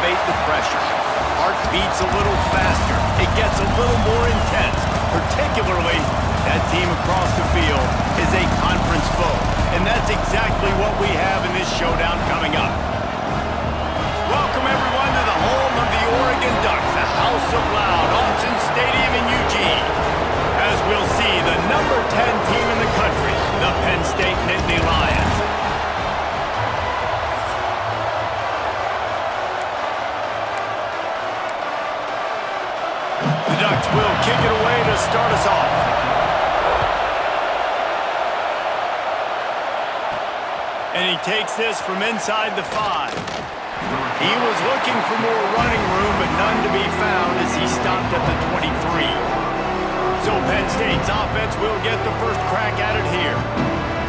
elevate the pressure. Heart beats a little faster. It gets a little more intense. Particularly, that team across the field is a conference foe. And that's exactly what we have in this showdown coming up. Welcome, everyone, to the home of the Oregon Ducks, the House of Loud, Autzen Stadium in Eugene. As we'll see, the number 10 team in the country, the Penn State Nittany Lions. The Ducks will kick it away to start us off. And he takes this from inside the 5. He was looking for more running room, but none to be found as he stopped at the 23. So Penn State's offense will get the first crack at it here.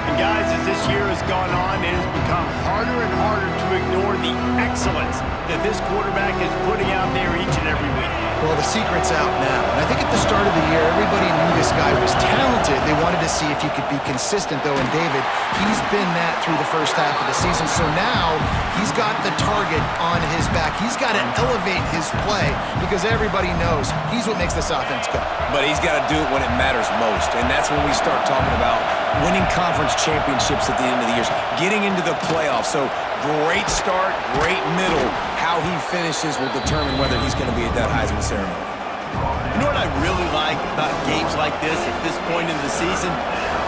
And guys, as this year has gone on, it has become harder and harder to ignore the excellence that this quarterback is putting out there each and every week. Well, the secret's out now. And I think at the start of the year, everybody knew this guy was talented. They wanted to see if he could be consistent, though. And David, he's been that through the first half of the season. So now he's got the target on his back. He's got to elevate his play because everybody knows he's what makes this offense go. But he's got to do it when it matters most. And that's when we start talking about winning conference championships at the end of the year, getting into the playoffs. So great start, great middle. How he finishes will determine whether he's going to be at that Heisman ceremony. You know what I really like about games like this at this point in the season?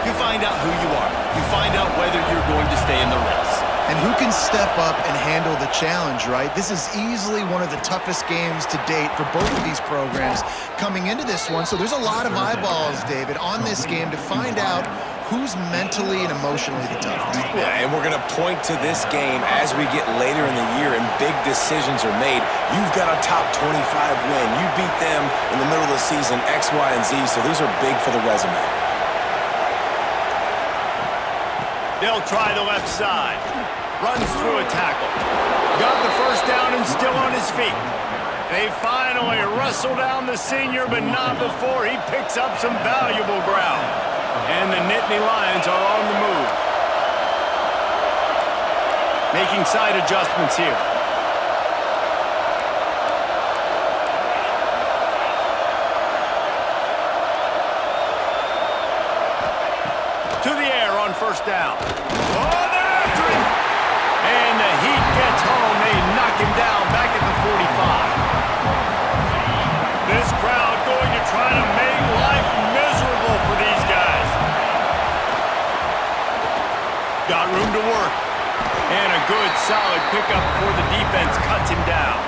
You find out who you are. You find out whether you're going to stay in the race. And who can step up and handle the challenge, right? This is easily one of the toughest games to date for both of these programs coming into this one. So there's a lot of eyeballs, David, on this game to find out who's mentally and emotionally the toughest. Yeah, and we're going to point to this game as we get later in the year and big decisions are made. You've got a top 25 win. You beat them in the middle of the season, X, Y, and Z, so these are big for the resume. They'll try the left side. Runs through a tackle. Got the first down and still on his feet. They finally wrestle down the senior, but not before he picks up some valuable ground. And the Nittany Lions are on the move. Making side adjustments here. To the air on first down. Oh, they're after him! And the heat gets home. They knock him down back at the 45. This crowd going to try to make life miserable for these guys. Got room to work. And a good, solid pickup before the defense cuts him down.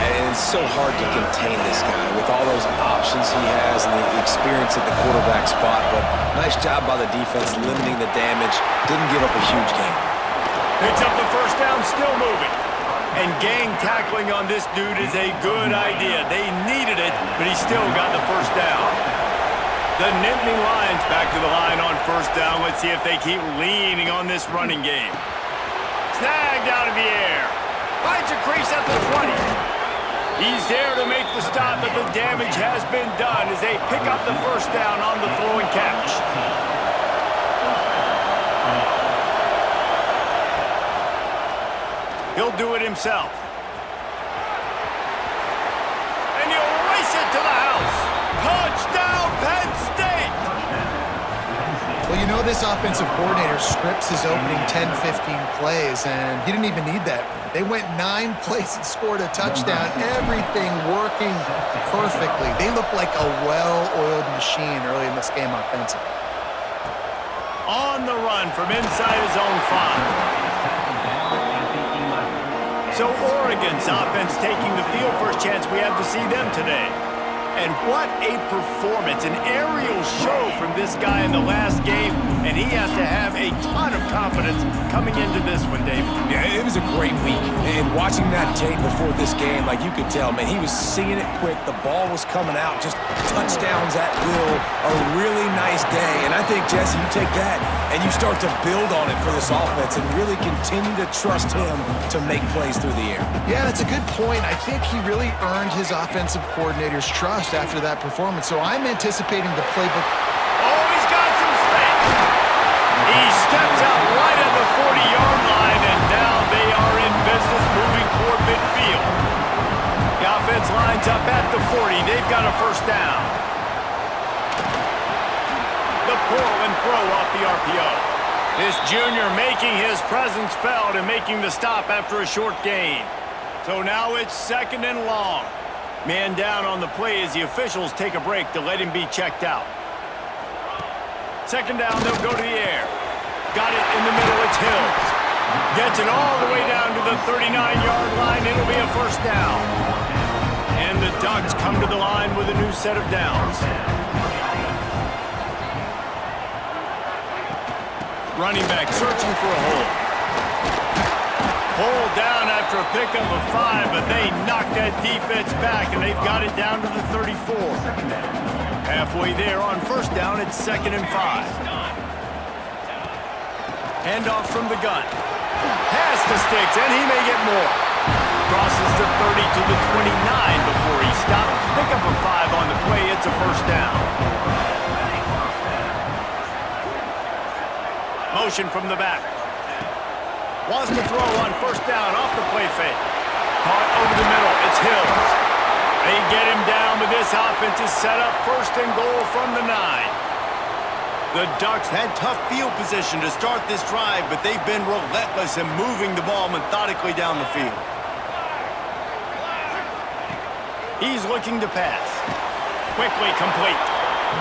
And it's so hard to contain this guy with all those options he has and the experience at the quarterback spot. But nice job by the defense limiting the damage. Didn't give up a huge gain. Picks up the first down, still moving. And gang tackling on this dude is a good idea. They needed it, but he still got the first down. The Nittany Lions back to the line on first down. Let's see if they keep leaning on this running game. Snagged out of the air. Finds a crease at the 20. He's there to make the stop, but the damage has been done as they pick up the first down on the throw and catch. He'll do it himself. And he'll race it to the house. Touchdown, Penn State! Well, you know this offensive coordinator scripts his opening 10, 15 plays, and he didn't even need that. They went 9 plays and scored a touchdown. Everything working perfectly. They look like a well-oiled machine early in this game offensively. On the run from inside his own 5. So Oregon's offense taking the field. First chance we have to see them today. And what a performance, an aerial show from this guy in the last game, and he has to have a ton of confidence coming into this one, David. Yeah, it was a great week, and watching that tape before this game, like you could tell, man, he was seeing it quick, the ball was coming out, just touchdowns at will, a really nice day, and I think, Jesse, you take that, and you start to build on it for this offense and really continue to trust him to make plays through the air. Yeah, that's a good point. I think he really earned his offensive coordinator's trust after that performance, so I'm anticipating the playbook. Oh, he's got some space. He steps out right at the 40-yard line, and now they are in business moving toward midfield. The offense lines up at the 40. They've got a first down. The pull and throw off the RPO. This junior making his presence felt and making the stop after a short gain. So now it's 2nd and long. Man down on the play as the officials take a break to let him be checked out. 2nd down, they'll go to the air. Got it in the middle, it's Hills. Gets it all the way down to the 39-yard line. It'll be a first down. And the Ducks come to the line with a new set of downs. Running back searching for a hole. Pulled down after a pickup of 5, but they knocked that defense back, and they've got it down to the 34. Halfway there on first down, it's 2nd and 5. Handoff from the gun. Pass to Sticks, and he may get more. Crosses the 30 to the 29 before he stopped. Pick up a 5 on the play. It's a first down. Motion from the back. Wants to throw on first down off the play fake. Caught over the middle. It's Hills. They get him down, but this offense is set up 1st and goal from the 9. The Ducks had tough field position to start this drive, but they've been relentless in moving the ball methodically down the field. He's looking to pass. Quickly complete.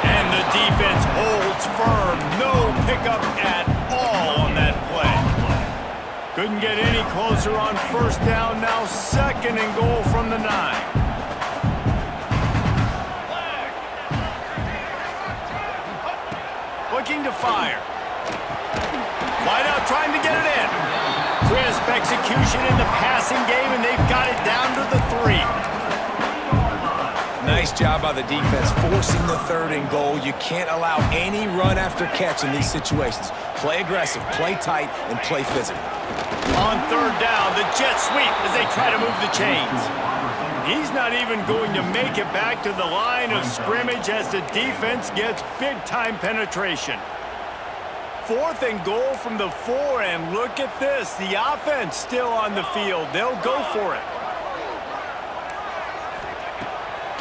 And the defense holds firm. No pickup at all on that play. Couldn't get any closer on first down. Now 2nd and goal from the 9. Looking to fire. Wide out trying to get it in. Crisp execution in the passing game, and they've got it down to the 3. Nice job by the defense forcing the 3rd and goal. You can't allow any run after catch in these situations. Play aggressive, play tight, and play physical. On 3rd down, the jet sweep as they try to move the chains. He's not even going to make it back to the line of scrimmage as the defense gets big-time penetration. 4th and goal from the 4, and look at this. The offense still on the field. They'll go for it.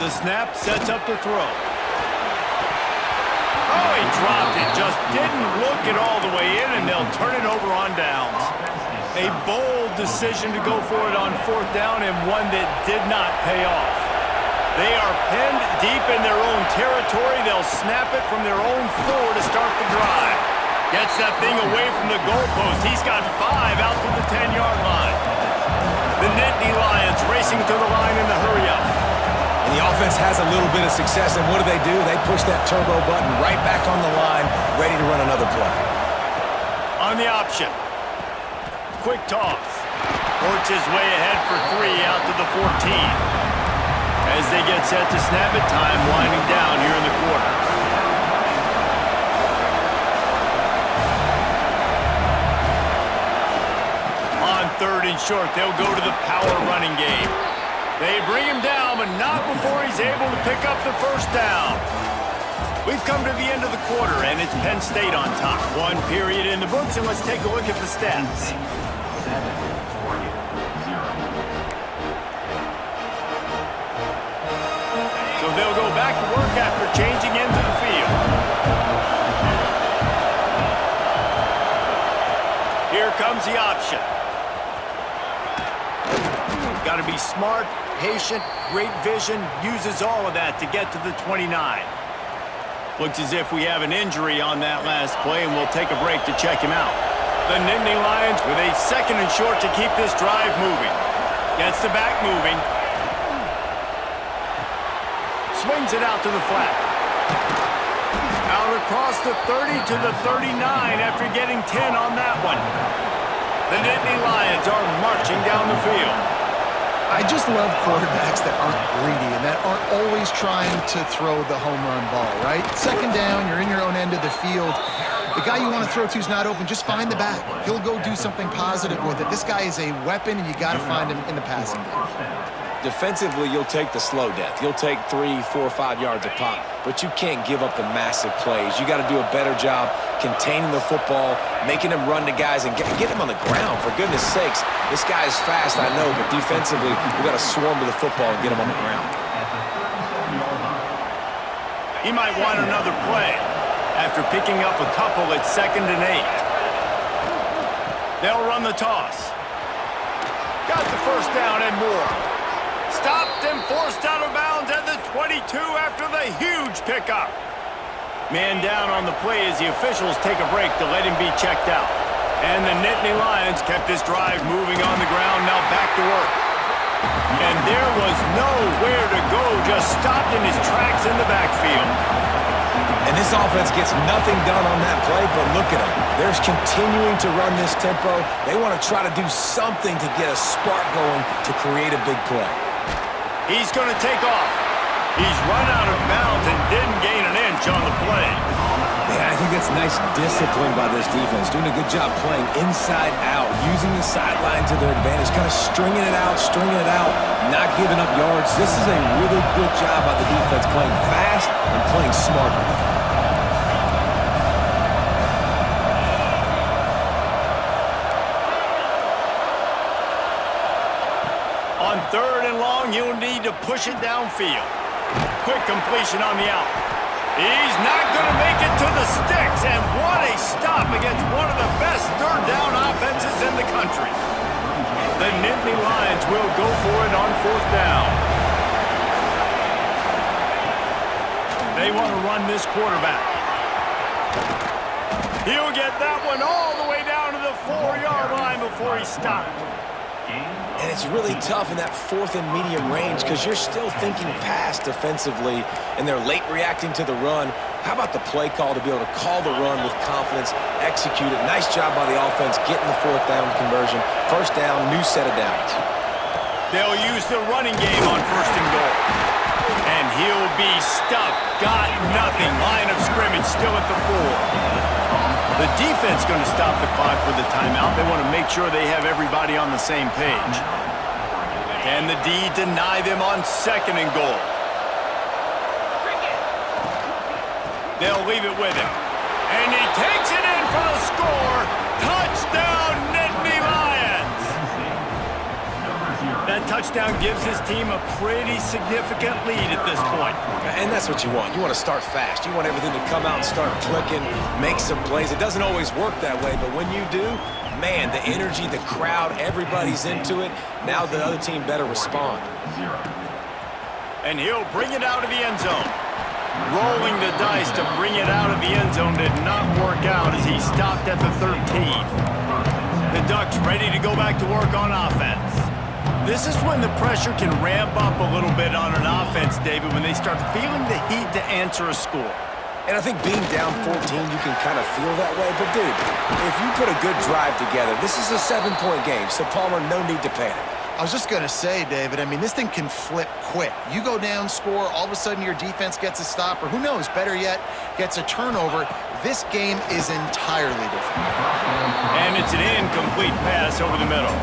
The snap sets up the throw. Oh, he dropped it. Just didn't look it all the way in, and they'll turn it over on downs. A bold decision to go for it on 4th down, and one that did not pay off. They are pinned deep in their own territory. They'll snap it from their own 4 to start the drive. Gets that thing away from the goalpost. He's got 5 out to the 10-yard line. The Nittany Lions racing to the line in the hurry-up. And the offense has a little bit of success, and what do? They push that turbo button right back on the line, ready to run another play. On the option. Quick toss. Works his way ahead for 3 out to the 14. As they get set to snap it, time winding down here in the quarter. On 3rd and short, they'll go to the power running game. They bring him down, but not before he's able to pick up the first down. We've come to the end of the quarter, and it's Penn State on top. 1 period in the books, and let's take a look at the stats. So they'll go back to work after changing into the field. Here comes the option. Got to be smart, patient, great vision, uses all of that to get to the 29. Looks as if we have an injury on that last play, and we'll take a break to check him out. The Nittany Lions with a 2nd and short to keep this drive moving. Gets the back moving. Swings it out to the flat. Out across the 30 to the 39 after getting 10 on that one. The Nittany Lions are marching down the field. I just love quarterbacks that aren't greedy and that aren't always trying to throw the home run ball, right? 2nd down, you're in your own end of the field. The guy you want to throw to is not open. Just find the back. He'll go do something positive with it. This guy is a weapon, and you got to find him in the passing game. defensively, you'll take the slow death. You'll take 3, 4, 5 yards a pop, but you can't give up the massive plays. You got to do a better job containing the football, making him run to guys, and get him on the ground, for goodness sakes. This guy is fast, I know, but defensively, we got to swarm to the football and get him on the ground. He might want another play after picking up a couple at 2nd and 8. They'll run the toss. Got the first down and more. Stopped and forced out of bounds at the 22 after the huge pickup. Man down on the play as the officials take a break to let him be checked out. And the Nittany Lions kept this drive moving on the ground, now back to work. And there was nowhere to go, just stopped in his tracks in the backfield. And this offense gets nothing done on that play, but look at them. They're continuing to run this tempo. They want to try to do something to get a spark going to create a big play. He's going to take off. He's run out of bounds and didn't gain an inch on the play. Man, I think that's nice discipline by this defense, doing a good job playing inside out, using the sideline to their advantage, kind of stringing it out, not giving up yards. This is a really good job by the defense, playing fast and playing smartly. On 3rd and long, you'll need to push it downfield. Quick completion on the out. He's not going to make it to the sticks, and what a stop against one of the best 3rd down offenses in the country. The Nittany Lions will go for it on 4th down. They want to run this quarterback. He'll get that one all the way down to the 4-yard line before he stopped. And it's really tough in that 4th and medium range because you're still thinking pass defensively, and they're late reacting to the run. How about the play call to be able to call the run with confidence, execute it? Nice job by the offense getting the 4th down conversion. 1st down, new set of downs. They'll use the running game on 1st and goal. And he'll be stuffed. Got nothing. Line of scrimmage still at the 4. The defense going to stop the clock with a timeout. They want to make sure they have everybody on the same page. Can the D deny them on 2nd and goal? They'll leave it with him. And he takes it in for the score. Touchdown, Nittany Lions! That touchdown gives his team a pretty significant lead at this point. And that's what you want. You want to start fast. You want everything to come out and start clicking, make some plays. It doesn't always work that way, but when you do, man, the energy, the crowd, everybody's into it. Now the other team better respond. And he'll bring it out of the end zone. Rolling the dice to bring it out of the end zone did not work out as he stopped at the 13. The Ducks ready to go back to work on offense. This is when the pressure can ramp up a little bit on an offense, David, when they start feeling the heat to answer a score. And I think being down 14, you can kind of feel that way. But, dude, if you put a good drive together, this is a 7-point game, so Palmer, no need to panic. I was just going to say, David, I mean, this thing can flip quick. You go down, score, all of a sudden your defense gets a stop, or who knows, better yet, gets a turnover. This game is entirely different. And it's an incomplete pass over the middle.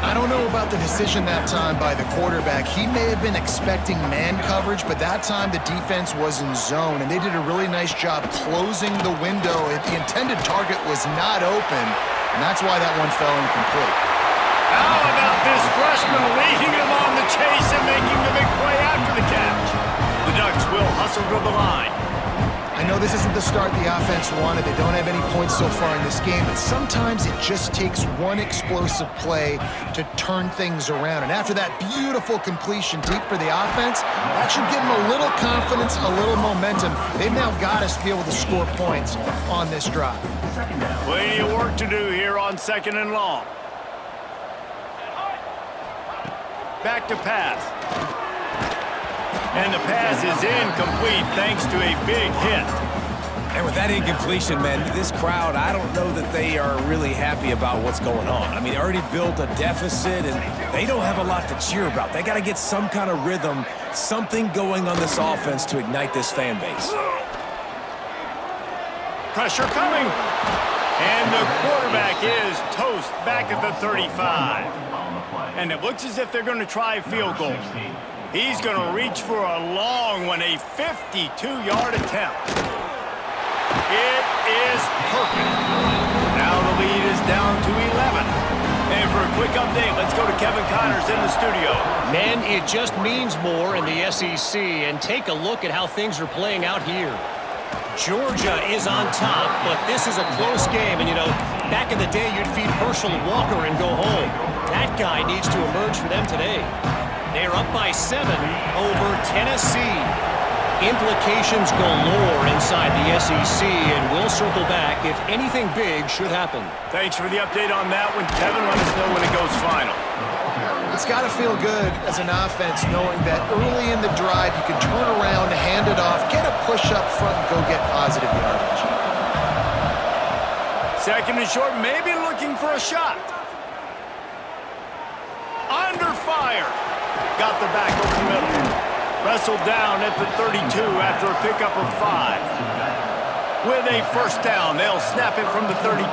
I don't know about the decision that time by the quarterback. He may have been expecting man coverage, but that time the defense was in zone, and they did a really nice job closing the window. The intended target was not open, and that's why that one fell incomplete. How about this freshman leading him on the chase and making the big play after the catch? The Ducks will hustle to the line. I know this isn't the start the offense wanted. They don't have any points so far in this game, but sometimes it just takes one explosive play to turn things around. And after that beautiful completion deep for the offense, that should give them a little confidence, a little momentum. They've now got us to be able to score points on this drive. Plenty of work to do here on 2nd and long. Back to pass. And the pass is incomplete thanks to a big hit. And with that incompletion, man, this crowd, I don't know that they are really happy about what's going on. I mean, they already built a deficit, and they don't have a lot to cheer about. They got to get some kind of rhythm, something going on this offense to ignite this fan base. Pressure coming. And the quarterback is toast back at the 35. And it looks as if they're going to try a field goal. He's going to reach for a long one, a 52-yard attempt. It is perfect. Now the lead is down to 11. And for a quick update, let's go to Kevin Connors in the studio. Man, it just means more in the SEC. And take a look at how things are playing out here. Georgia is on top, but this is a close game. And, you know, back in the day, you'd feed Herschel Walker and go home. That guy needs to emerge for them today. They're up by 7 over Tennessee. Implications galore inside the SEC, and we'll circle back if anything big should happen. Thanks for the update on that one, Kevin. Let us know when it goes final. It's got to feel good as an offense knowing that early in the drive you can turn around, hand it off, get a push up front, and go get positive yardage. Second and short, maybe looking for a shot. Under fire. Got the back over the middle. Wrestled down at the 32 after a pickup of 5. With a first down, they'll snap it from the 32.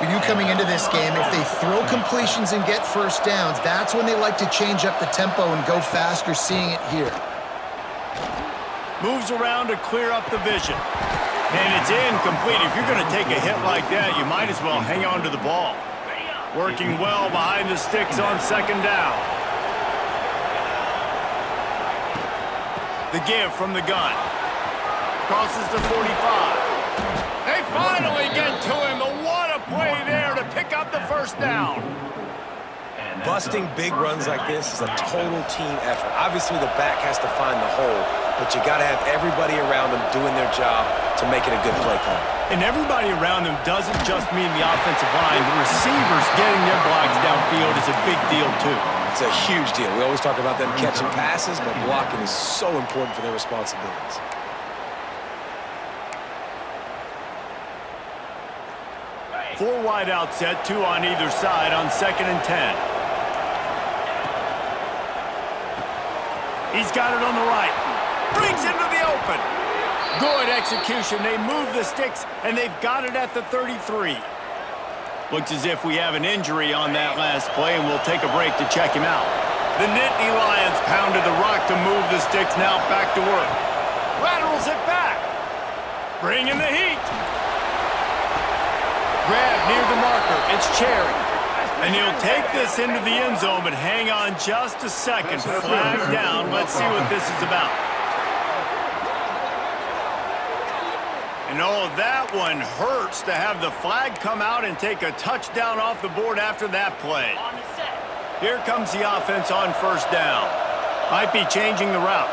For you coming into this game, if they throw completions and get first downs, that's when they like to change up the tempo and go faster, seeing it here. Moves around to clear up the vision. And it's incomplete. If you're going to take a hit like that, you might as well hang on to the ball. Working well behind the sticks on second down. The give from the gun. Crosses the 45. They finally get to him. What a play there to pick up the first down. Busting big runs like this is a total team effort. Obviously, the back has to find the hole, but you got to have everybody around them doing their job to make it a good play call. And everybody around them doesn't just mean the offensive line. The receivers getting their blocks downfield is a big deal, too. It's a huge deal. We always talk about them catching passes, but blocking is so important for their responsibilities. Four wide out set, 2 on either side on 2nd and 10. He's got it on the right. Brings into the open. Good execution. They move the sticks, and they've got it at the 33. Looks as if we have an injury on that last play, and we'll take a break to check him out. The Nittany Lions pounded the rock to move the sticks, now back to work. Laterals it back. Bringing the heat. Grab near the marker. It's Cherry. And he'll take this into the end zone, but hang on just a second. Flag down. Let's see what this is about. And oh, that one hurts to have the flag come out and take a touchdown off the board after that play. Here comes the offense on first down. Might be changing the route.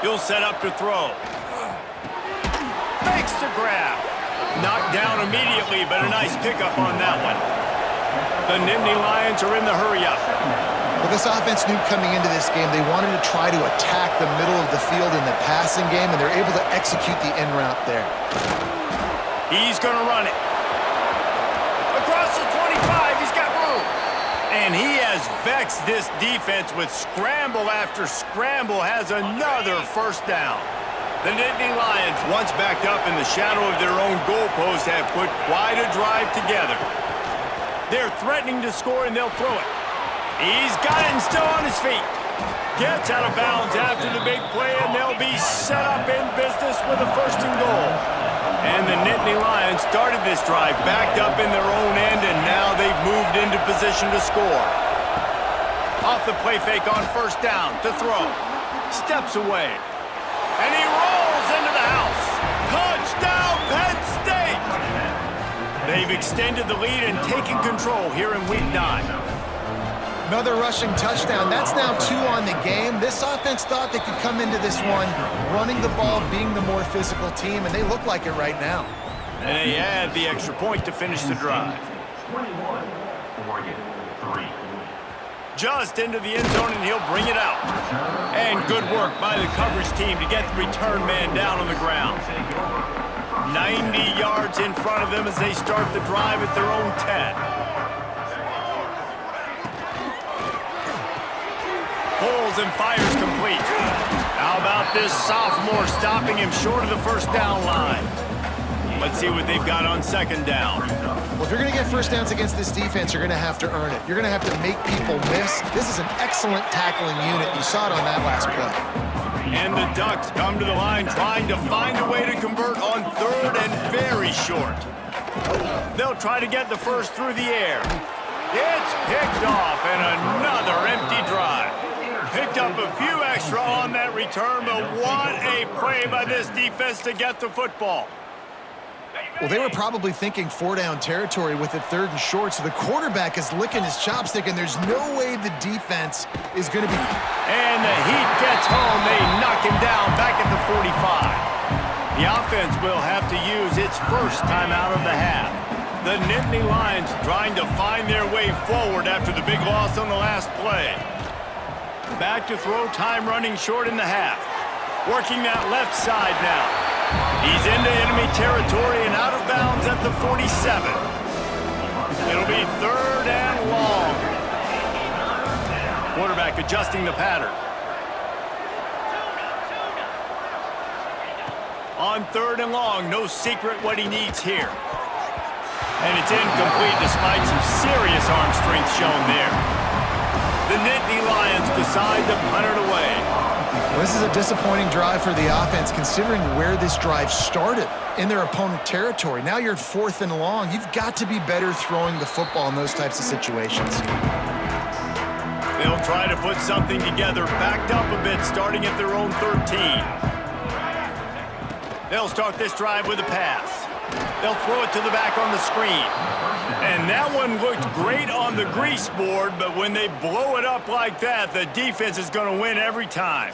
He'll set up to throw. Makes the grab. Knocked down immediately, but a nice pickup on that one. The Nittany Lions are in the hurry-up. Well, this offense knew coming into this game they wanted to try to attack the middle of the field in the passing game, and they're able to execute the in route there. He's going to run it. Across the 25, he's got room. And he has vexed this defense with scramble after scramble, has another first down. The Nittany Lions, once backed up in the shadow of their own goalpost, have put quite a drive together. They're threatening to score, and they'll throw it. He's got it and still on his feet. Gets out of bounds after the big play, and they'll be set up in business with a first and goal. And the Nittany Lions started this drive backed up in their own end, and now they've moved into position to score. Off the play fake on first down to throw. Steps away. And he rolls into the house. Touchdown, Penn State! They've extended the lead and taken control here in Week 9. Another rushing touchdown. That's now 2 on the game. This offense thought they could come into this one running the ball, being the more physical team, and they look like it right now. And they add the extra point to finish the drive. 21, Oregon, 3. Just into the end zone, and he'll bring it out. And good work by the coverage team to get the return man down on the ground. 90 yards in front of them as they start the drive at their own 10. Pulls and fires complete. How about this sophomore stopping him short of the first down line? Let's see what they've got on second down. Well, if you're going to get first downs against this defense, you're going to have to earn it. You're going to have to make people miss. This is an excellent tackling unit. You saw it on that last play. And the Ducks come to the line trying to find a way to convert on third and very short. They'll try to get the first through the air. It's picked off and another empty drive. Picked up a few extra on that return, but what a play by this defense to get the football. Well, they were probably thinking four-down territory with it third and short, so the quarterback is licking his chops thinking there's no way the defense is going to be... And the heat gets home. They knock him down back at the 45. The offense will have to use its first timeout of the half. The Nittany Lions trying to find their way forward after the big loss on the last play. Back to throw, time running short in the half. Working that left side now. He's into enemy territory and out of bounds at the 47. It'll be third and long. Quarterback adjusting the pattern. On third and long, no secret what he needs here. And it's incomplete despite some serious arm strength shown there. The Nittany Lions decide to punt it away. Well, this is a disappointing drive for the offense considering where this drive started in their opponent territory. Now you're at fourth and long. You've got to be better throwing the football in those types of situations. They'll try to put something together, backed up a bit, starting at their own 13. They'll start this drive with a pass. They'll throw it to the back on the screen. And that one looked great on the grease board, but when they blow it up like that, the defense is going to win every time.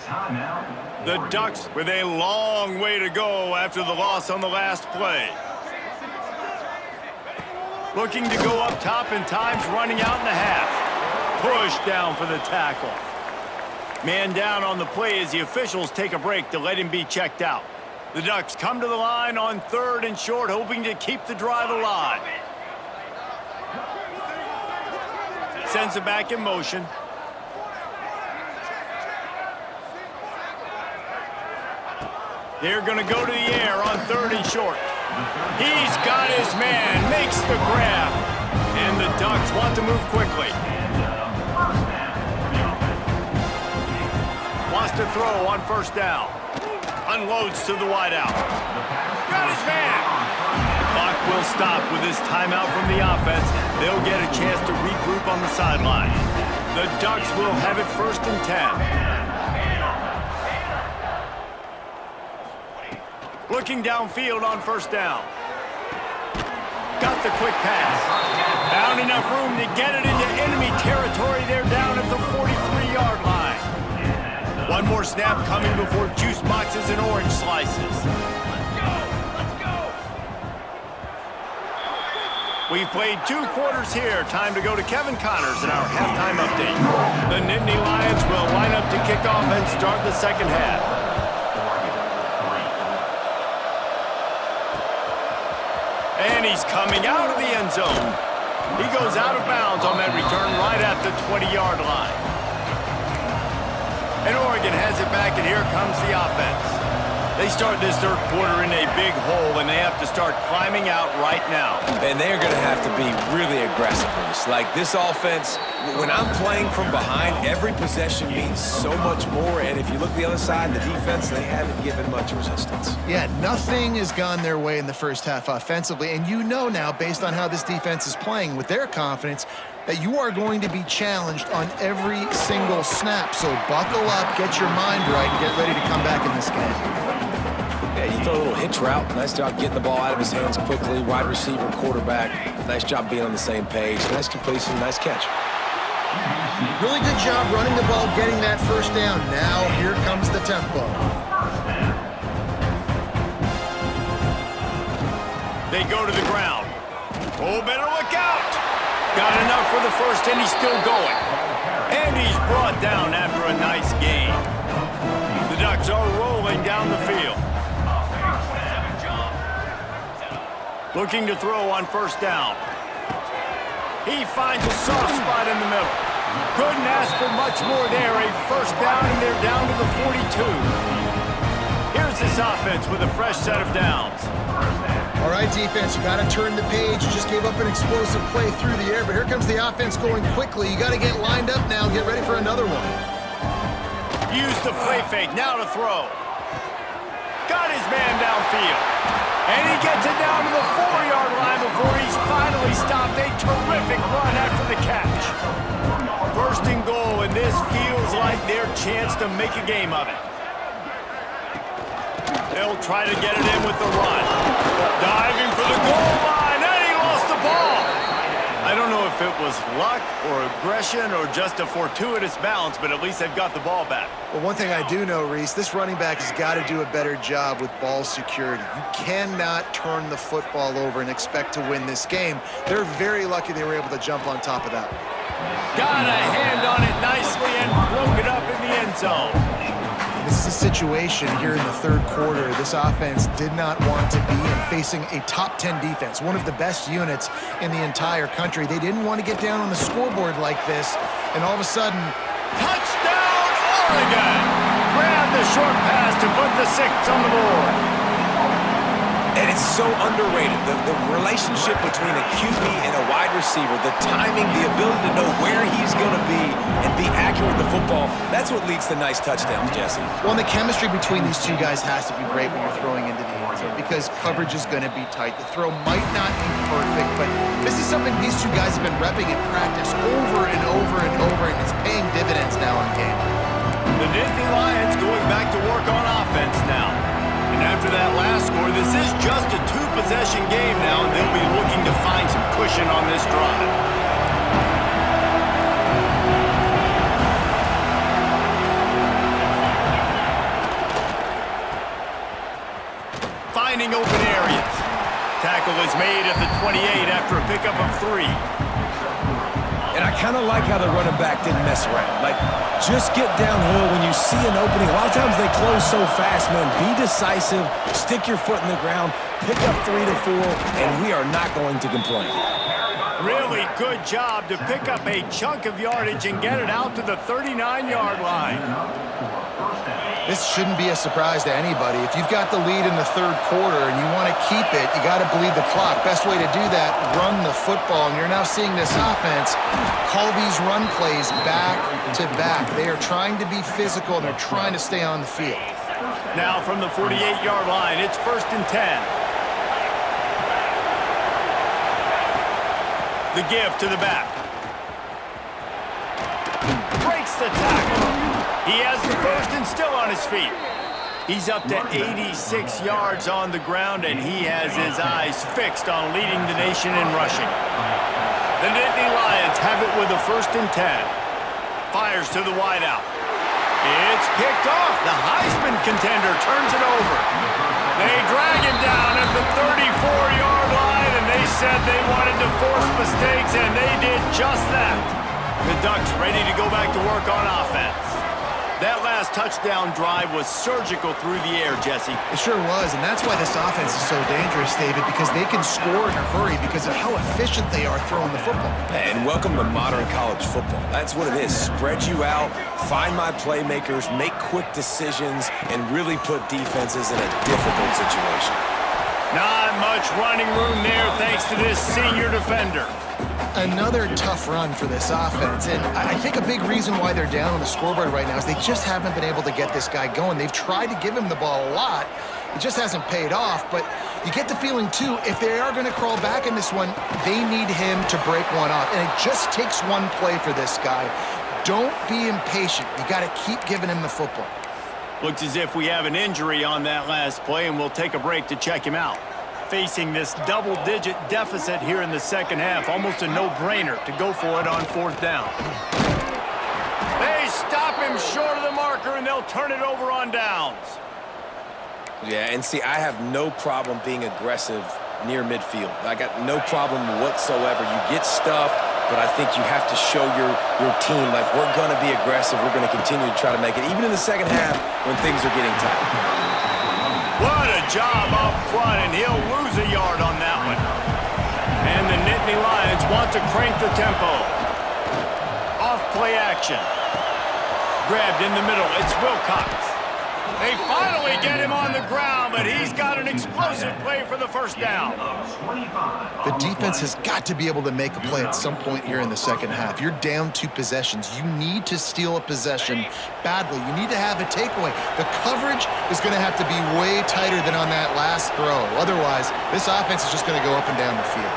The Ducks with a long way to go after the loss on the last play. Looking to go up top and time's running out in the half. Push down for the tackle. Man down on the play as the officials take a break to let him be checked out. The Ducks come to the line on third and short, hoping to keep the drive alive. Sends it back in motion. They're going to go to the air on third and short. He's got his man, makes the grab. And the Ducks want to move quickly. Wants to throw on first down. Unloads to the wideout. Got his man. The clock will stop with this timeout from the offense. They'll get a chance to regroup on the sideline. The Ducks will have it first and 10. Looking downfield on first down. Got the quick pass. Found enough room to get it into enemy territory. They're down at the 43-yard line. One more snap coming before juice boxes and orange slices. Let's go! We've played 2 quarters here. Time to go to Kevin Connors in our halftime update. The Nittany Lions will line up to kick off and start the second half. And he's coming out of the end zone. He goes out of bounds on that return right at the 20-yard line. And Oregon has it back, and here comes the offense. They start this third quarter in a big hole, and they have to start climbing out right now. And they're going to have to be really aggressive with this. Like this offense, when I'm playing from behind, every possession means so much more. And if you look the other side, the defense, they haven't given much resistance. Yeah, nothing has gone their way in the first half offensively. And you know now, based on how this defense is playing with their confidence, that you are going to be challenged on every single snap. So buckle up, get your mind right, and get ready to come back in this game. Yeah, you throw a little hitch route. Nice job getting the ball out of his hands quickly. Wide receiver, quarterback. Nice job being on the same page. Nice completion, nice catch. Really good job running the ball, getting that first down. Now here comes the tempo. They go to the ground. Oh, better look out. Got enough for the first, and he's still going. And he's brought down after a nice gain. The Ducks are rolling down the field. Looking to throw on first down. He finds a soft spot in the middle. Couldn't ask for much more there. A first down, and they're down to the 42. Here's comes this offense with a fresh set of downs. All right, defense, you got to turn the page. You just gave up an explosive play through the air, but here comes the offense going quickly. You got to get lined up now, get ready for another one. Use the play fake, now to throw. Got his man downfield. And he gets it down to the 4-yard line before he's finally stopped. A terrific run after the catch. First and goal, and this feels like their chance to make a game of it. They'll try to get it in with the run. Diving for the goal line, and he lost the ball. I don't know if it was luck or aggression or just a fortuitous bounce, but at least they've got the ball back. Well, one thing I do know, Reese, this running back has got to do a better job with ball security. You cannot turn the football over and expect to win this game. They're very lucky they were able to jump on top of that. Got a hand on it nicely and broke it up in the end zone. This is a situation here in the third quarter this offense did not want to be in, facing a top 10 defense, one of the best units in the entire country. They didn't want to get down on the scoreboard like this, and all of a sudden, touchdown, Oregon! Grab the short pass to put the 6 on the board. And it's so underrated, the relationship between a QB and a wide receiver, the timing, the ability to know where he's going to be and be accurate with the football, that's what leads to nice touchdowns, Jesse. Well, and the chemistry between these two guys has to be great when you're throwing into the end zone because coverage is going to be tight. The throw might not be perfect, but this is something these two guys have been repping in practice over and over and over, and it's paying dividends now in game. The Nittany Lions going back to work on offense now. And after that last score, this is just a 2-possession game now, and they'll be looking to find some cushion on this drive. Finding open areas. Tackle is made at the 28 after a pickup of 3. And I kind of like how the running back didn't mess around. Like, just get downhill when you see an opening. A lot of times they close so fast, man. Be decisive, stick your foot in the ground, pick up 3 to 4, and we are not going to complain. Really good job to pick up a chunk of yardage and get it out to the 39-yard line. This shouldn't be a surprise to anybody. If you've got the lead in the third quarter and you want to keep it, you got to bleed the clock. Best way to do that, run the football. And you're now seeing this offense call these run plays back to back. They are trying to be physical, and they're trying to stay on the field. Now from the 48-yard line, it's 1st and 10. The give to the back. Breaks the tackle. He has the first and still on his feet. He's up to 86 yards on the ground, and he has his eyes fixed on leading the nation in rushing. The Nittany Lions have it with a 1st and 10. Fires to the wideout. It's picked off. The Heisman contender turns it over. They drag him down at the 34-yard line, and they said they wanted to force mistakes, and they did just that. The Ducks ready to go back to work on offense. That last touchdown drive was surgical through the air, Jesse. It sure was, and that's why this offense is so dangerous, David, because they can score in a hurry because of how efficient they are throwing the football. And welcome to modern college football. That's what it is. Spread you out, find my playmakers, make quick decisions, and really put defenses in a difficult situation. Not much running room there thanks to this senior defender. Another tough run for this offense, and I think a big reason why they're down on the scoreboard right now is they just haven't been able to get this guy going. They've tried to give him the ball a lot. It just hasn't paid off, but you get the feeling, too, if they are going to crawl back in this one, they need him to break one off, and it just takes one play for this guy. Don't be impatient. You got to keep giving him the football. Looks as if we have an injury on that last play, and we'll take a break to check him out. Facing this double-digit deficit here in the second half, almost a no-brainer to go for it on 4th down. They stop him short of the marker, and they'll turn it over on downs. Yeah, and see, I have no problem being aggressive near midfield. I got no problem whatsoever. You get stuffed, but I think you have to show your team, like, we're going to be aggressive. We're going to continue to try to make it, even in the second half when things are getting tight. What a job up front, and he'll lose a yard on that one. And the Nittany Lions want to crank the tempo. Off play action. Grabbed in the middle. It's Wilcox. They finally get him on the ground, but he's got an explosive play for the first down. The defense has got to be able to make a play at some point here in the second half. You're down 2 possessions. You need to steal a possession badly. You need to have a takeaway. The coverage is going to have to be way tighter than on that last throw. Otherwise, this offense is just going to go up and down the field.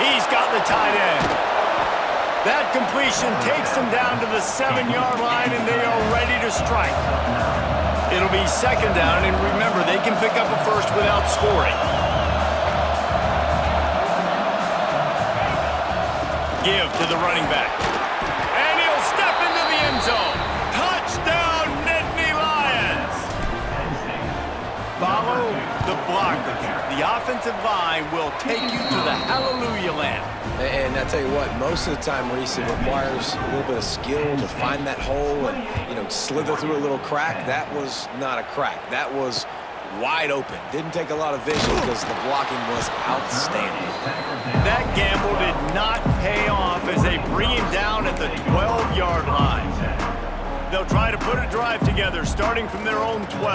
He's got the tight end. That completion takes them down to the 7-yard line, and they are ready to strike. It'll be second down, and remember, they can pick up a first without scoring. Give to the running back. And he'll step into the end zone. Touchdown, Nittany Lions! Follow the blockers. The offensive line will take you to the hallelujah land. And I tell you what, most of the time, Reese, it requires a little bit of skill to find that hole and, slither through a little crack. That was not a crack. That was wide open. Didn't take a lot of vision because the blocking was outstanding. That gamble did not pay off as they bring him down at the 12-yard line. They'll try to put a drive together starting from their own 12.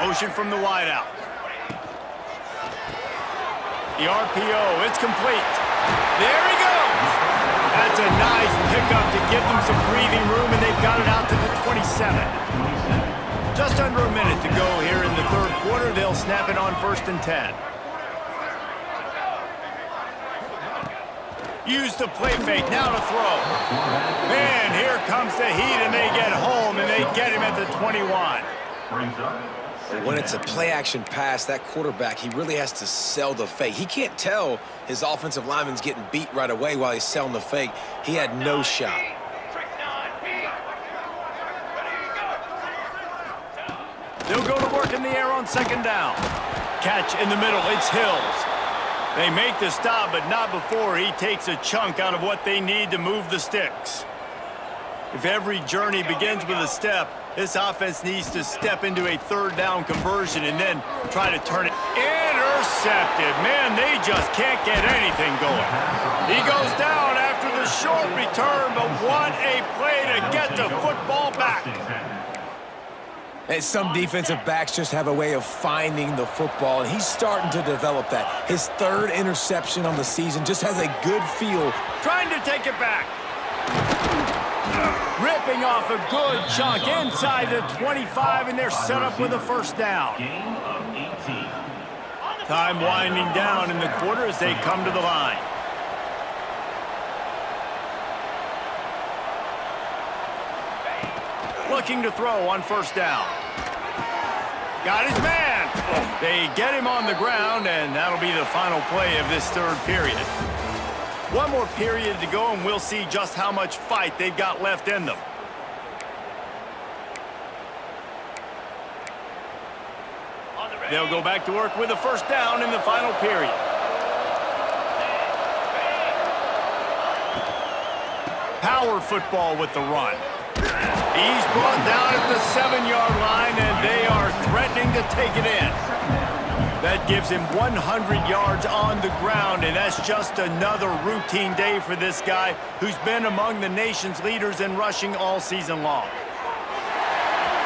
Motion from the wideout. The RPO, it's complete. There he goes. That's a nice pickup to give them some breathing room, and they've got it out to the 27. Just under a minute to go here in the third quarter. They'll snap it on 1st and 10. Use the play fake, now to throw. Man, here comes the heat, and they get home, and they get him at the 21. When it's a play-action pass, that quarterback, he really has to sell the fake. He can't tell his offensive lineman's getting beat right away while he's selling the fake. He had no shot. They'll go to work in the air on second down. Catch in the middle, it's Hills. They make the stop, but not before he takes a chunk out of what they need to move the sticks. If every journey begins with a step, this offense needs to step into a third down conversion and then try to turn it. Intercepted. Man, they just can't get anything going. He goes down after the short return, but what a play to get the football back. And some defensive backs just have a way of finding the football, and he's starting to develop that. His 3rd interception on the season just has a good feel. Trying to take it back. Ripping off a good chunk inside the 25, and they're set up with a first down. Time winding down in the quarter as they come to the line. Looking to throw on first down. Got his man. They get him on the ground, and that'll be the final play of this third period. One more period to go, and we'll see just how much fight they've got left in them. They'll go back to work with a first down in the final period. Power football with the run. He's brought down at the 7-yard line, and they are threatening to take it in. That gives him 100 yards on the ground, and that's just another routine day for this guy who's been among the nation's leaders in rushing all season long.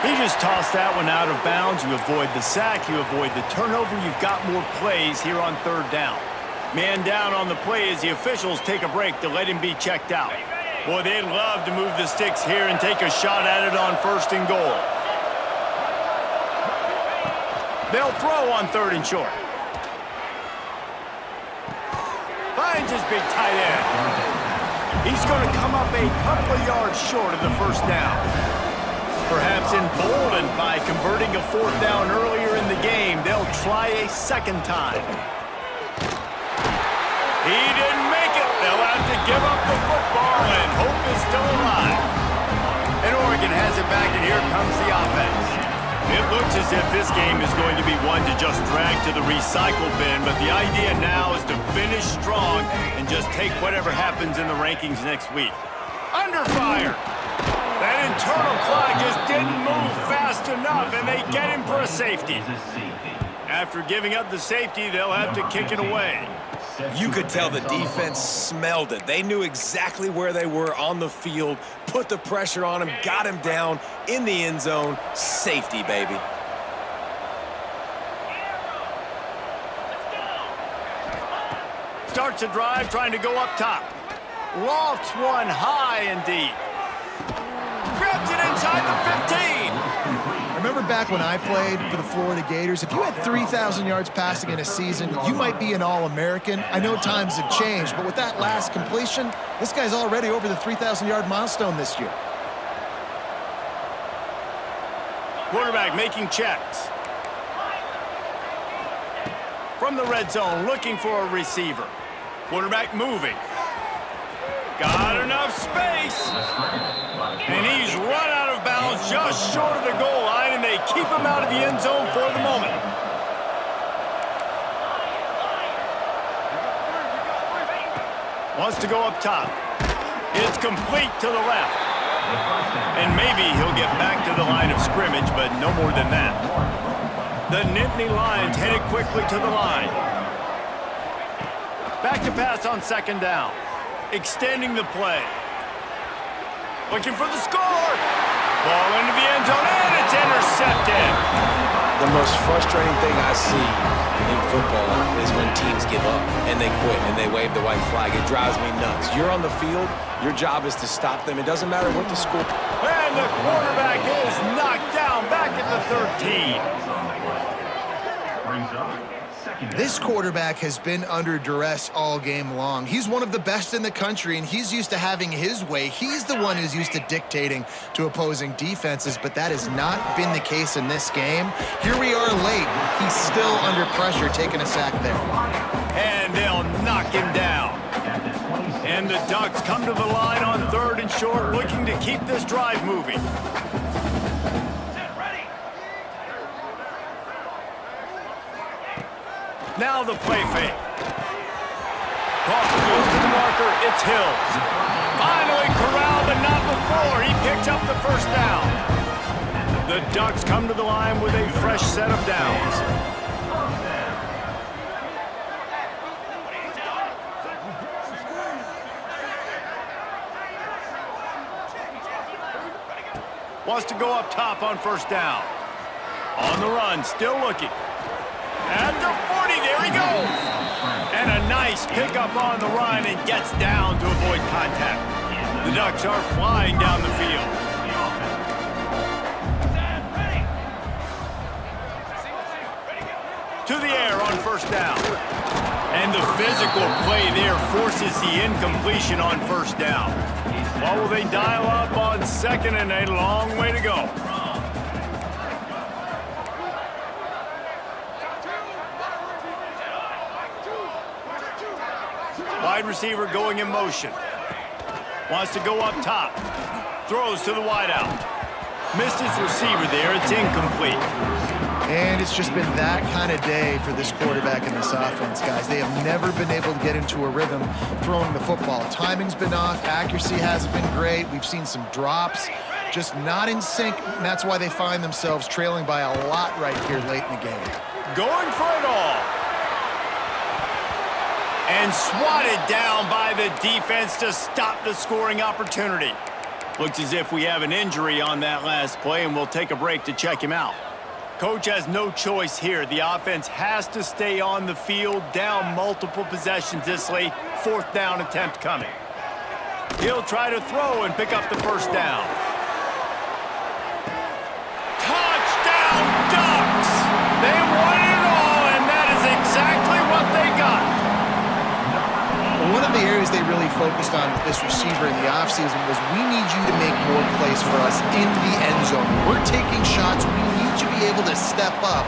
He just tossed that one out of bounds. You avoid the sack, you avoid the turnover. You've got more plays here on third down. Man down on the play as the officials take a break to let him be checked out. Boy, they'd love to move the sticks here and take a shot at it on 1st and goal. They'll throw on 3rd and short. Finds his big tight end. He's going to come up a couple of yards short of the first down. Perhaps emboldened by converting a 4th down earlier in the game, they'll try a second time. He didn't make it. They'll have to give up the football, and hope is still alive. And Oregon has it back, and here comes the offense. It looks as if this game is going to be one to just drag to the recycle bin, but the idea now is to finish strong and just take whatever happens in the rankings next week. Under fire. That internal clock just didn't move fast enough, and they get him for a safety. After giving up the safety, they'll have to kick it away. You could tell the defense smelled it. They knew exactly where they were on the field, put the pressure on him, got him down in the end zone. Safety, baby. Starts a drive trying to go up top. Lofts one high and deep. Grabs it inside the 15. I remember back when I played for the Florida Gators, if you had 3,000 yards passing in a season, you might be an All-American. I know times have changed, but with that last completion, this guy's already over the 3,000-yard milestone this year. Quarterback making checks. From the red zone, looking for a receiver. Quarterback moving. Got enough space. And he's run out of bounds just short of the goal line, and they keep him out of the end zone for the moment. Wants to go up top. It's complete to the left. And maybe he'll get back to the line of scrimmage, but no more than that. The Nittany Lions headed quickly to the line. Back to pass on second down. Extending the play. Looking for the score. Ball into the end zone, and it's intercepted. The most frustrating thing I see in football is when teams give up and they quit and they wave the white flag. It drives me nuts. You're on the field. Your job is to stop them. It doesn't matter what the score. And the quarterback is knocked down back at the 13. This quarterback has been under duress all game long. He's one of the best in the country, and he's used to having his way. He's the one who's used to dictating to opposing defenses, but that has not been the case in this game. Here we are late. He's still under pressure, taking a sack there. And they'll knock him down. And the Ducks come to the line on third and short, looking to keep this drive moving. Now the play fake. Crawford goes to the marker. It's Hills. Finally corralled, but not before. He picks up the first down. The Ducks come to the line with a fresh set of downs. Wants to go up top on first down. On the run, still looking. At the 40, there he goes. And a nice pickup on the run and gets down to avoid contact. The Ducks are flying down the field. To the air on first down. And the physical play there forces the incompletion on first down. What will they dial up on second, and a long way to go? Wide receiver going in motion. Wants to go up top. Throws to the wideout. Missed his receiver there. It's incomplete. And it's just been that kind of day for this quarterback and this offense, guys. They have never been able to get into a rhythm throwing the football. Timing's been off. Accuracy hasn't been great. We've seen some drops. Just not in sync, and that's why they find themselves trailing by a lot right here late in the game. Going for it all. And swatted down by the defense to stop the scoring opportunity. Looks as if we have an injury on that last play, and we'll take a break to check him out. Coach has no choice here. The offense has to stay on the field, down multiple possessions this late. Fourth down attempt coming. He'll try to throw and pick up the first down. Touchdown, Ducks! They won it all, and that is exactly what they got. One of the areas they really focused on with this receiver in the offseason was, we need you to make more plays for us in the end zone. We're taking shots. We need you to be able to step up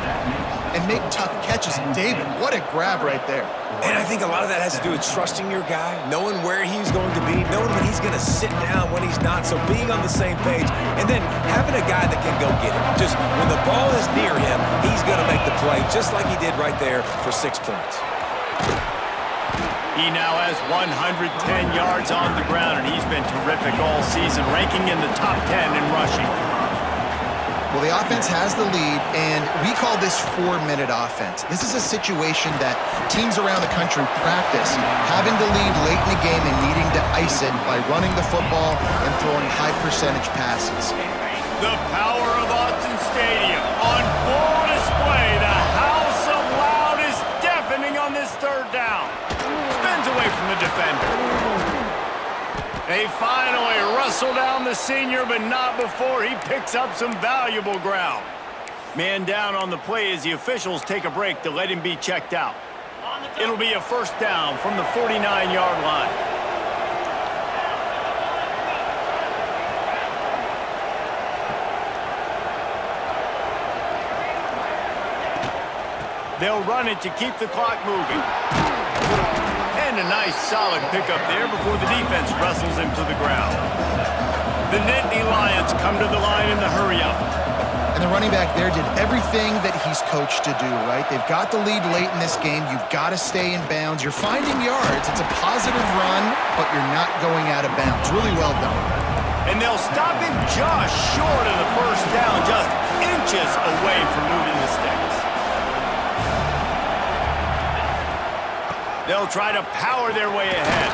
and make tough catches. And David, what a grab right there. And I think a lot of that has to do with trusting your guy, knowing where he's going to be, knowing when he's going to sit down, when he's not. So being on the same page, and then having a guy that can go get it. Just when the ball is near him, he's going to make the play, just like he did right there for 6 points. He now has 110 yards on the ground, and he's been terrific all season, ranking in the top 10 in rushing. Well, the offense has the lead, and we call this 4-minute offense. This is a situation that teams around the country practice, having the lead late in the game and needing to ice it by running the football and throwing high-percentage passes. The power of Autzen Stadium on full display. The house of loud is deafening on this third down. Spins away from the defender. They finally wrestle down the senior, but not before he picks up some valuable ground. Man down on the play as the officials take a break to let him be checked out. It'll be a first down from the 49-yard line. They'll run it to keep the clock moving. And a nice solid pickup there before the defense wrestles him to the ground. The Nittany Lions come to the line in the hurry-up. And the running back there did everything that he's coached to do, right? They've got the lead late in this game. You've got to stay in bounds. You're finding yards. It's a positive run, but you're not going out of bounds. Really well done. And they'll stop him just short of the first down, just inches away from moving the sticks. They'll try to power their way ahead.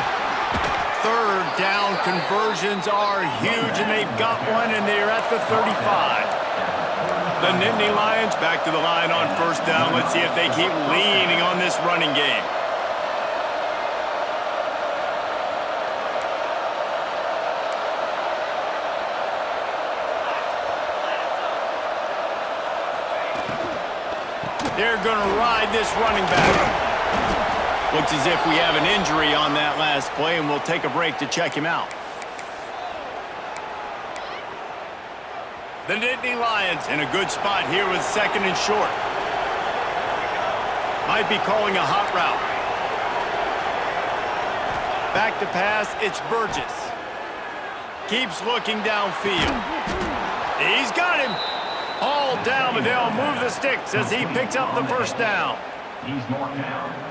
Third down conversions are huge, and they've got one, and they're at the 35. The Nittany Lions back to the line on first down. Let's see if they keep leaning on this running game. They're going to ride this running back. Looks as if we have an injury on that last play, and we'll take a break to check him out. The Nittany Lions in a good spot here with second and short. Might be calling a hot route. Back to pass, it's Burgess. Keeps looking downfield. He's got him. All down, but they'll move the sticks as he picks up the first down.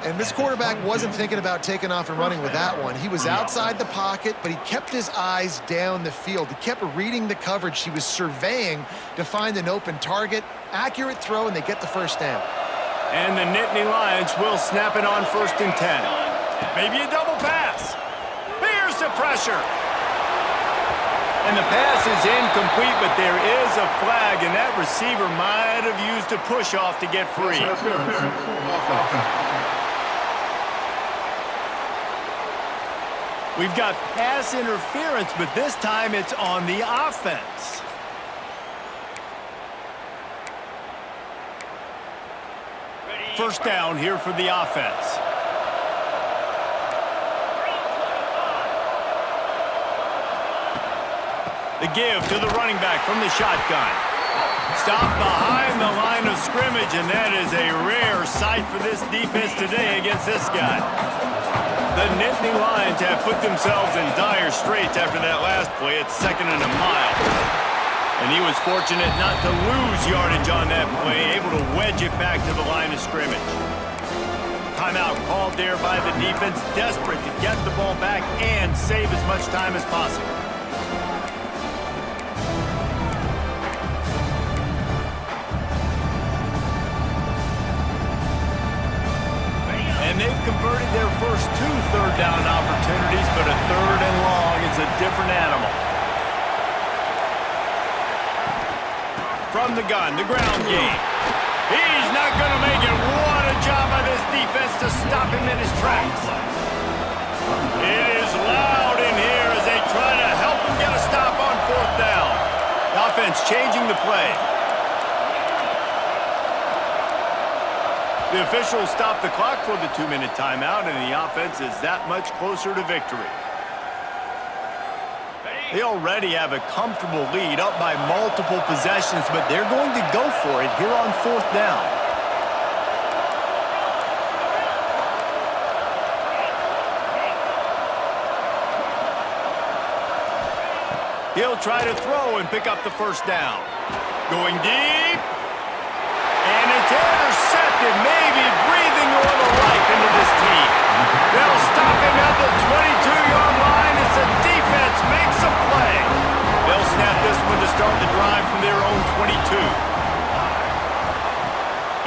And this quarterback wasn't thinking about taking off and running with that one. He was outside the pocket, but he kept his eyes down the field. He kept reading the coverage. He was surveying to find an open target. Accurate throw, and they get the first down. And the Nittany Lions will snap it on first and 10. Maybe a double pass. Here's the pressure. And the pass is incomplete, but there is a flag, and that receiver might have used a push-off to get free. We've got pass interference, but this time it's on the offense. First down here for the offense. The give to the running back from the shotgun. Stopped behind the line of scrimmage, and that is a rare sight for this defense today against this guy. The Nittany Lions have put themselves in dire straits after that last play. It's second and a mile. And he was fortunate not to lose yardage on that play, able to wedge it back to the line of scrimmage. Timeout called there by the defense, desperate to get the ball back and save as much time as possible. And they've converted their first two third down opportunities, but a third and long is a different animal. From the gun, the ground game. He's not going to make it. What a job by this defense to stop him in his tracks. It is loud in here as they try to help him get a stop on fourth down. The offense changing the play. The officials stop the clock for the 2-minute timeout, and the offense is that much closer to victory. They already have a comfortable lead, up by multiple possessions, but they're going to go for it here on fourth down. He'll try to throw and pick up the first down. Going deep. And it's intercepted, maybe breathing a little life into this team. They'll stop him at the 22-yard line as the defense makes a play. They'll snap this one to start start the drive from their own 22.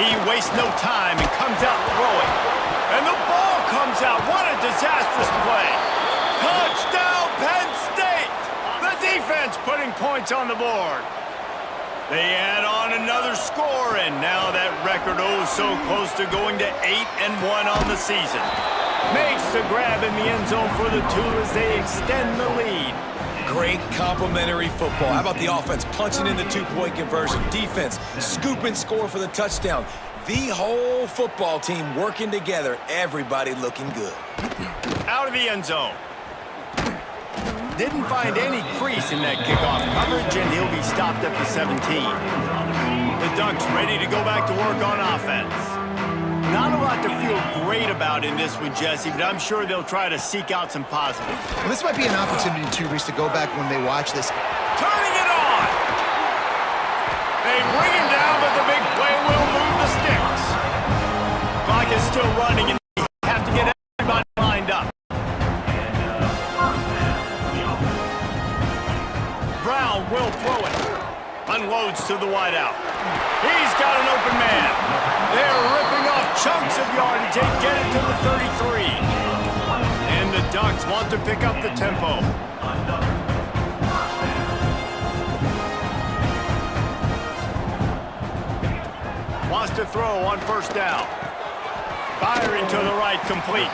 He wastes no time and comes out throwing. And the ball comes out. What a disastrous play. Touchdown, Penn State! The defense putting points on the board. They add on another score, and now that record so close to going to 8-1 on the season. Makes the grab in the end zone for the two as they extend the lead. Great complimentary football. How about the offense punching in the two-point conversion? Defense, scoop and score for the touchdown. The whole football team working together. Everybody looking good. Out of the end zone. Didn't find any crease in that kickoff coverage, and he'll be stopped at the 17. The Ducks ready to go back to work on offense. Not a lot to feel great about in this one, Jesse, but I'm sure they'll try to seek out some positives. Well, this might be an opportunity, too, Reese, to go back when they watch this. Turning it on! They bring him down, but the big play will move the sticks. Clock is still running, and they have to get everybody lined up. Brown will throw it. Unloads to the wideout. He's got an open man. They're ripping off chunks of yardage and get it to the 33. And the Ducks want to pick up the tempo. Wants to throw on first down. Firing to the right, complete.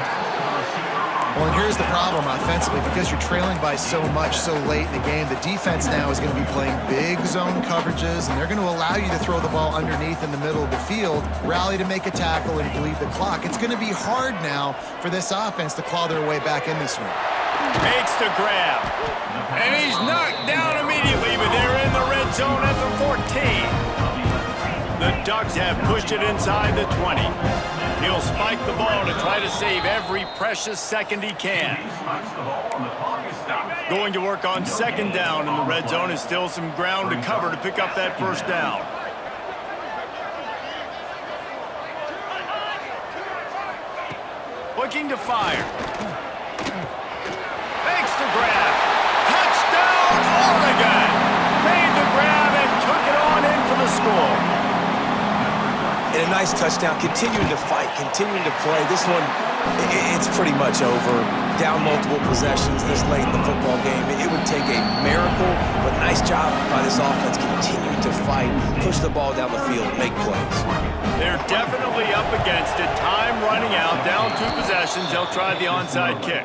Well, and here's the problem offensively. Because you're trailing by so much so late in the game, the defense now is going to be playing big zone coverages, and they're going to allow you to throw the ball underneath in the middle of the field, rally to make a tackle, and bleed the clock. It's going to be hard now for this offense to claw their way back in this one. Makes the grab. And he's knocked down immediately, but they're in the red zone at the 14. The Ducks have pushed it inside the 20. He'll spike the ball to try to save every precious second he can. Going to work on second down in the red zone, and still some ground to cover to pick up that first down. Looking to fire. Makes the grab. Touchdown, Oregon! Made the grab and took it on in for the score. And a nice touchdown, continuing to fight, continuing to play. This one, it's pretty much over. Down multiple possessions this late in the football game. It would take a miracle, but nice job by this offense continuing to fight, push the ball down the field, make plays. They're definitely up against it. Time running out, down 2 possessions. They'll try the onside kick.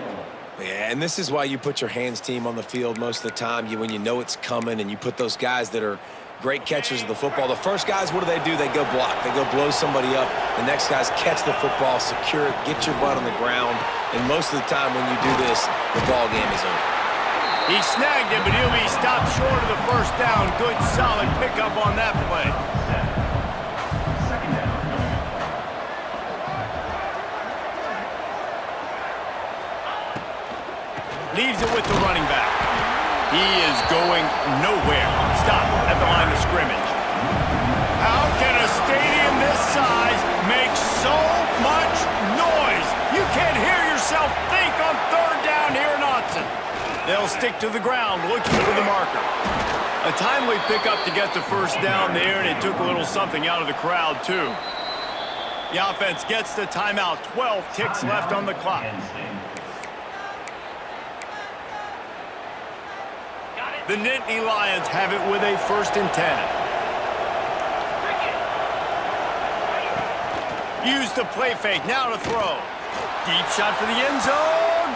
Yeah, and this is why you put your hands team on the field most of the time. When you know it's coming, and you put those guys that are great catchers of the football. The first guys, what do? They go block. They go blow somebody up. The next guys catch the football, secure it, get your butt on the ground. And most of the time when you do this, the ball game is over. He snagged it, but he'll be stopped short of the first down. Good, solid pickup on that play. Leaves it with the running back. He is going nowhere. Stop at the line of scrimmage. How can a stadium this size make so much noise? You can't hear yourself think on third down here in Autzen. They'll stick to the ground looking for the marker. A timely pickup to get the first down there, and it took a little something out of the crowd, too. The offense gets the timeout. 12 ticks left on the clock. The Nittany Lions have it with a 1st and 10. Use the play fake, now to throw. Deep shot for the end zone.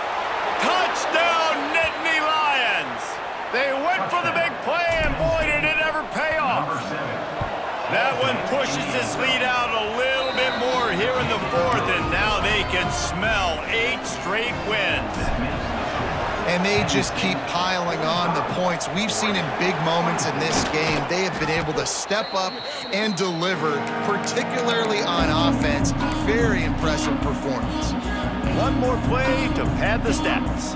Touchdown, Nittany Lions! They went for the big play, and boy, did it ever pay off. That one pushes this lead out a little bit more here in the 4th, and now they can smell 8 straight wins. And they just keep piling on the points. We've seen in big moments in this game, they have been able to step up and deliver, particularly on offense. Very impressive performance. One more play to pad the stats.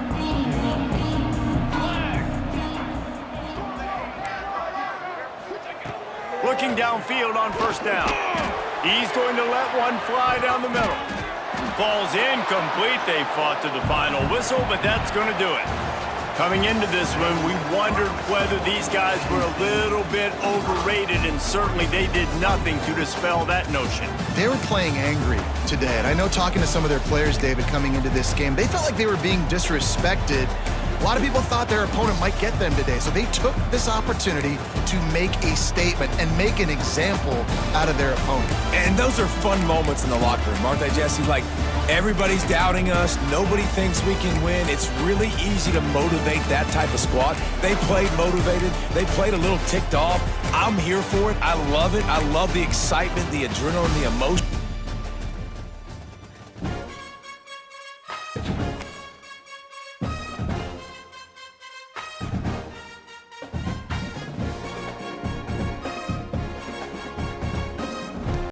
Looking downfield on first down. He's going to let one fly down the middle. Ball's incomplete. They fought to the final whistle, but that's going to do it. Coming into this one, we wondered whether these guys were a little bit overrated, and certainly they did nothing to dispel that notion. They were playing angry today, and I know talking to some of their players, David, coming into this game, they felt like they were being disrespected. A lot of people thought their opponent might get them today, so they took this opportunity to make a statement and make an example out of their opponent. And those are fun moments in the locker room, aren't they, Jesse? Like, everybody's doubting us. Nobody thinks we can win. It's really easy to motivate that type of squad. They played motivated. They played a little ticked off. I'm here for it. I love it. I love the excitement, the adrenaline, the emotion.